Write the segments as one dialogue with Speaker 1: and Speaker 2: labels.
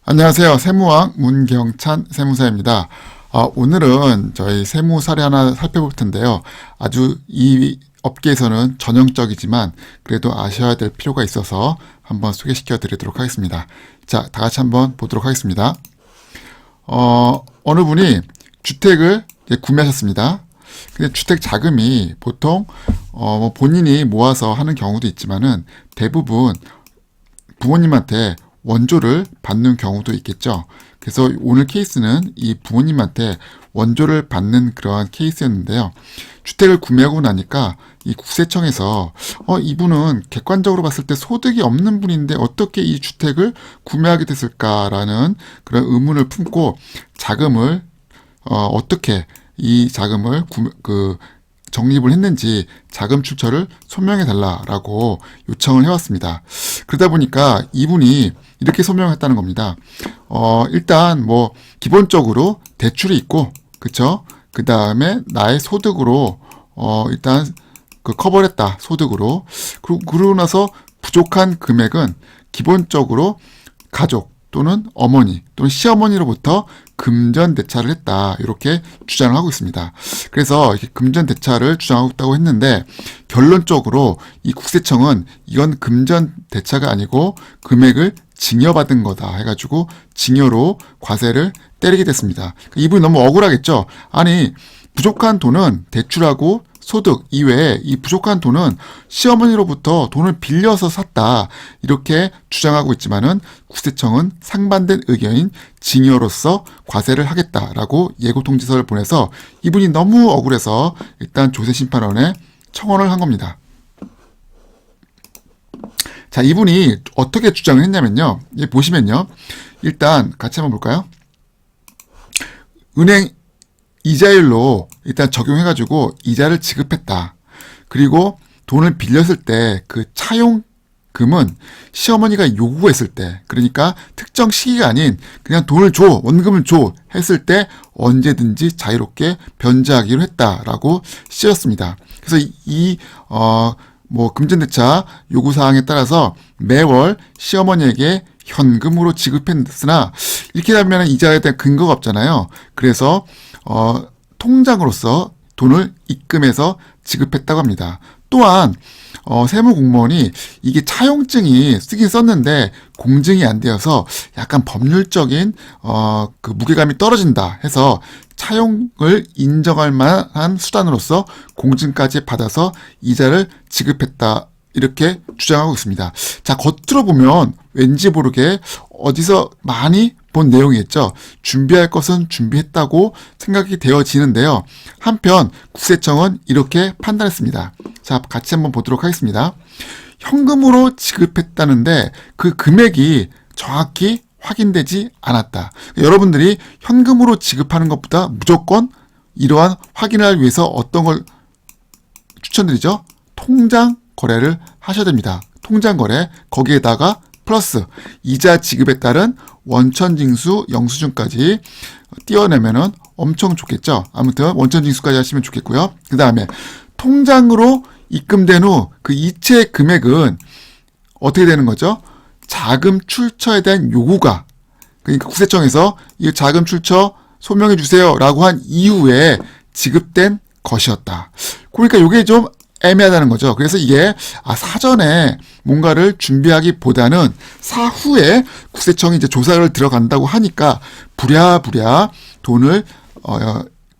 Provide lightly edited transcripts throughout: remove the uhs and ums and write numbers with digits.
Speaker 1: 안녕하세요. 세무왕 문경찬 세무사입니다. 오늘은 저희 세무 사례 하나 살펴볼 텐데요. 아주 이 업계에서는 전형적이지만 그래도 아셔야 될 필요가 있어서 한번 소개시켜 드리도록 하겠습니다. 자, 다 같이 한번 보도록 하겠습니다. 어느 분이 주택을 구매하셨습니다. 근데 주택 자금이 보통 본인이 모아서 하는 경우도 있지만은 대부분 부모님한테 원조를 받는 경우도 있겠죠. 그래서 오늘 케이스는 이 부모님한테 원조를 받는 그러한 케이스였는데요. 주택을 구매하고 나니까 이 국세청에서 이분은 객관적으로 봤을 때 소득이 없는 분인데 어떻게 이 주택을 구매하게 됐을까라는 그런 의문을 품고 자금을 어떻게 이 자금을 적립을 했는지 자금 출처를 소명해 달라라고 요청을 해왔습니다. 그러다 보니까 이분이 이렇게 소명했다는 겁니다. 일단 기본적으로 대출이 있고, 그쵸? 그 다음에 나의 소득으로 일단 커버를 했다, 소득으로. 그러고 나서 부족한 금액은 기본적으로 가족 또는 어머니 또는 시어머니로부터 금전대차를 했다, 이렇게 주장을 하고 있습니다. 그래서 이렇게 금전대차를 주장하고 있다고 했는데 결론적으로 이 국세청은 이건 금전대차가 아니고 금액을 징여받은 거다 해가지고 징여로 과세를 때리게 됐습니다. 이분이 너무 억울하겠죠. 아니, 부족한 돈은 대출하고 소득 이외에 이 부족한 돈은 시어머니로부터 돈을 빌려서 샀다, 이렇게 주장하고 있지만은 국세청은 상반된 의견인 징여로서 과세를 하겠다라고 예고통지서를 보내서 이분이 너무 억울해서 일단 조세심판원에 청원을 한 겁니다. 자, 이분이 어떻게 주장을 했냐면요. 여기 보시면요. 일단 같이 한번 볼까요? 은행 이자율로 일단 적용해가지고 이자를 지급했다. 그리고 돈을 빌렸을 때 그 차용금은 시어머니가 요구했을 때, 그러니까 특정 시기가 아닌 그냥 돈을 줘, 원금을 줘 했을 때 언제든지 자유롭게 변제하기로 했다라고 쓰였습니다. 그래서 금전대차 요구사항에 따라서 매월 시어머니에게 현금으로 지급했으나 이렇게 하면 이자에 대한 근거가 없잖아요. 그래서 통장으로서 돈을 입금해서 지급했다고 합니다. 또한 세무공무원이 이게 차용증이 쓰긴 썼는데 공증이 안 되어서 약간 법률적인 무게감이 떨어진다 해서 차용을 인정할 만한 수단으로서 공증까지 받아서 이자를 지급했다, 이렇게 주장하고 있습니다. 자, 겉으로 보면 왠지 모르게 어디서 많이 본 내용이겠죠. 준비할 것은 준비했다고 생각이 되어지는데요. 한편 국세청은 이렇게 판단했습니다. 자, 같이 한번 보도록 하겠습니다. 현금으로 지급했다는데 그 금액이 정확히 확인되지 않았다. 여러분들이 현금으로 지급하는 것보다 무조건 이러한 확인을 하기 위해서 어떤 걸 추천드리죠? 통장 거래를 하셔야 됩니다. 통장 거래, 거기에다가 플러스 이자 지급에 따른 원천징수 영수증까지 띄어내면은 엄청 좋겠죠. 아무튼 원천징수까지 하시면 좋겠고요. 그 다음에 통장으로 입금된 후 그 이체 금액은 어떻게 되는 거죠? 자금 출처에 대한 요구가, 그러니까 국세청에서 이 자금 출처 소명해 주세요라고 한 이후에 지급된 것이었다. 그러니까 이게 좀 애매하다는 거죠. 그래서 이게 사전에 뭔가를 준비하기보다는 사후에 국세청이 이제 조사를 들어간다고 하니까 부랴부랴 돈을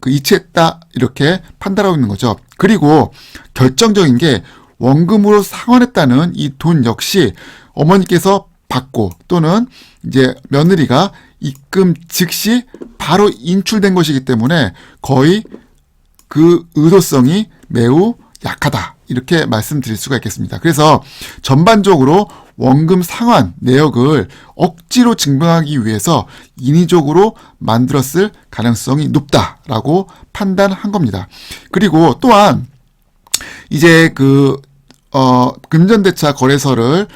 Speaker 1: 이체했다, 이렇게 판단하고 있는 거죠. 그리고 결정적인 게 원금으로 상환했다는 이 돈 역시 어머니께서 받고 또는 이제 며느리가 입금 즉시 바로 인출된 것이기 때문에 거의 그 의도성이 매우 약하다, 이렇게 말씀드릴 수가 있겠습니다. 그래서 전반적으로 원금 상환 내역을 억지로 증명하기 위해서 인위적으로 만들었을 가능성이 높다라고 판단한 겁니다. 그리고 또한 이제 금전대차 거래서를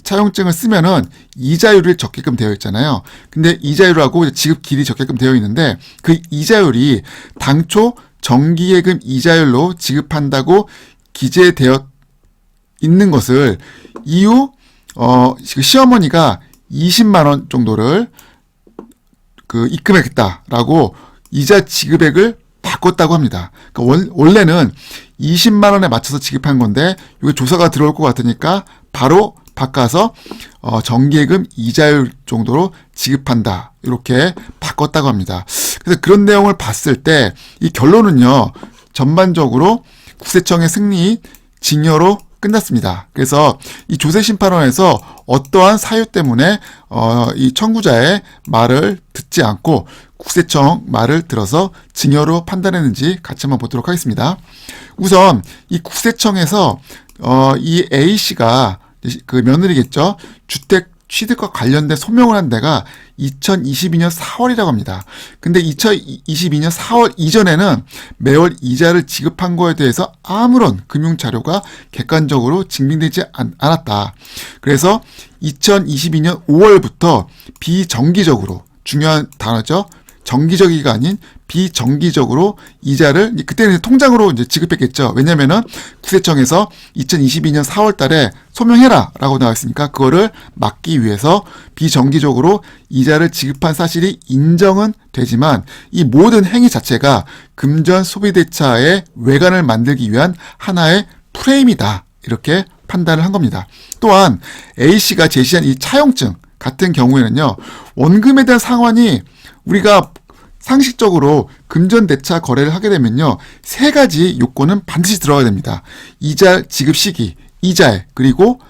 Speaker 1: 차용증을 쓰면은 이자율을 적게끔 되어 있잖아요. 근데 이자율하고 지급 길이 적게끔 되어 있는데 그 이자율이 당초 정기예금 이자율로 지급한다고 기재되어 있는 것을 이후 시어머니가 20만 원 정도를 입금하겠다라고 이자 지급액을 바꿨다고 합니다. 그러니까 원래는 20만 원에 맞춰서 지급한 건데 이게 조사가 들어올 것 같으니까 바로 바꿔서 정기예금 이자율 정도로 지급한다. 이렇게 바꿨다고 합니다. 그래서 그런 내용을 봤을 때 이 결론은요. 전반적으로 국세청의 승리 징여로 끝났습니다. 그래서 이 조세심판원에서 어떠한 사유 때문에 이 청구자의 말을 듣지 않고 국세청 말을 들어서 징여로 판단했는지 같이 한번 보도록 하겠습니다. 우선 이 국세청에서 이 A씨가 그 며느리겠죠. 주택 취득과 관련된 소명을 한 데가 2022년 4월이라고 합니다. 근데 2022년 4월 이전에는 매월 이자를 지급한 거에 대해서 아무런 금융자료가 객관적으로 증빙되지 않았다. 그래서 2022년 5월부터 비정기적으로, 중요한 단어죠. 정기적이가 아닌 비정기적으로 이자를 그때는 통장으로 이제 지급했겠죠. 왜냐면은 국세청에서 2022년 4월 달에 소명해라라고 나와 있으니까 그거를 막기 위해서 비정기적으로 이자를 지급한 사실이 인정은 되지만 이 모든 행위 자체가 금전 소비 대차의 외관을 만들기 위한 하나의 프레임이다. 이렇게 판단을 한 겁니다. 또한 A씨가 제시한 이 차용증 같은 경우에는요. 원금에 대한 상환이 우리가 상식적으로 금전대차 거래를 하게 되면요. 세 가지 요건은 반드시 들어가야 됩니다. 이자 지급 시기, 이자액, 그리고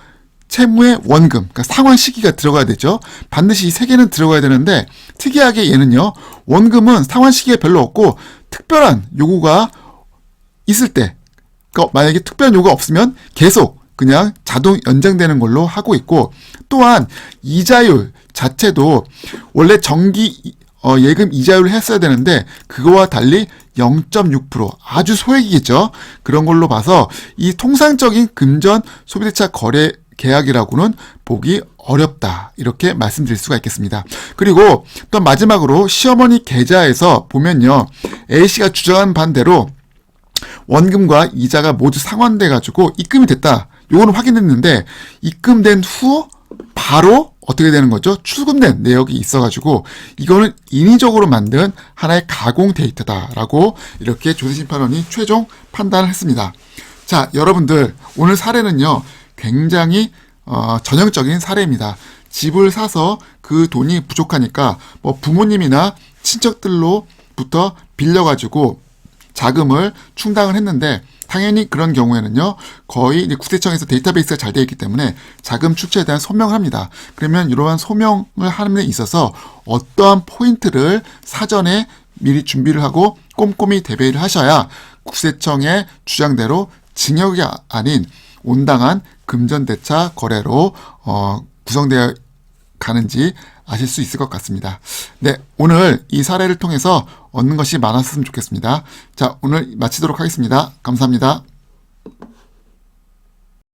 Speaker 1: 채무의 원금, 그러니까 상환 시기가 들어가야 되죠. 반드시 이 세 개는 들어가야 되는데 특이하게 얘는요. 원금은 상환 시기가 별로 없고 특별한 요구가 있을 때, 그러니까 만약에 특별한 요구가 없으면 계속 그냥 자동 연장되는 걸로 하고 있고, 또한 이자율 자체도 원래 정기 예금 이자율을 했어야 되는데 그거와 달리 0.6% 아주 소액이겠죠. 그런 걸로 봐서 이 통상적인 금전 소비대차 거래 계약이라고는 보기 어렵다. 이렇게 말씀드릴 수가 있겠습니다. 그리고 또 마지막으로 시어머니 계좌에서 보면요. A씨가 주장한 반대로 원금과 이자가 모두 상환돼 가지고 입금이 됐다. 요거는 확인했는데 입금된 후 바로 어떻게 되는 거죠? 출금된 내역이 있어가지고 이거는 인위적으로 만든 하나의 가공 데이터다라고 이렇게 조세심판원이 최종 판단을 했습니다. 자, 여러분들 오늘 사례는요 굉장히 전형적인 사례입니다. 집을 사서 그 돈이 부족하니까 뭐 부모님이나 친척들로부터 빌려가지고 자금을 충당을 했는데 당연히 그런 경우에는요, 거의 이제 국세청에서 데이터베이스가 잘 되어 있기 때문에 자금 출처에 대한 소명을 합니다. 그러면 이러한 소명을 하는 데 있어서 어떠한 포인트를 사전에 미리 준비를 하고 꼼꼼히 대비를 하셔야 국세청의 주장대로 징역이 아닌 온당한 금전대차 거래로 구성되어 가는지 아실 수 있을 것 같습니다. 네, 오늘 이 사례를 통해서 얻는 것이 많았으면 좋겠습니다. 자, 오늘 마치도록 하겠습니다. 감사합니다.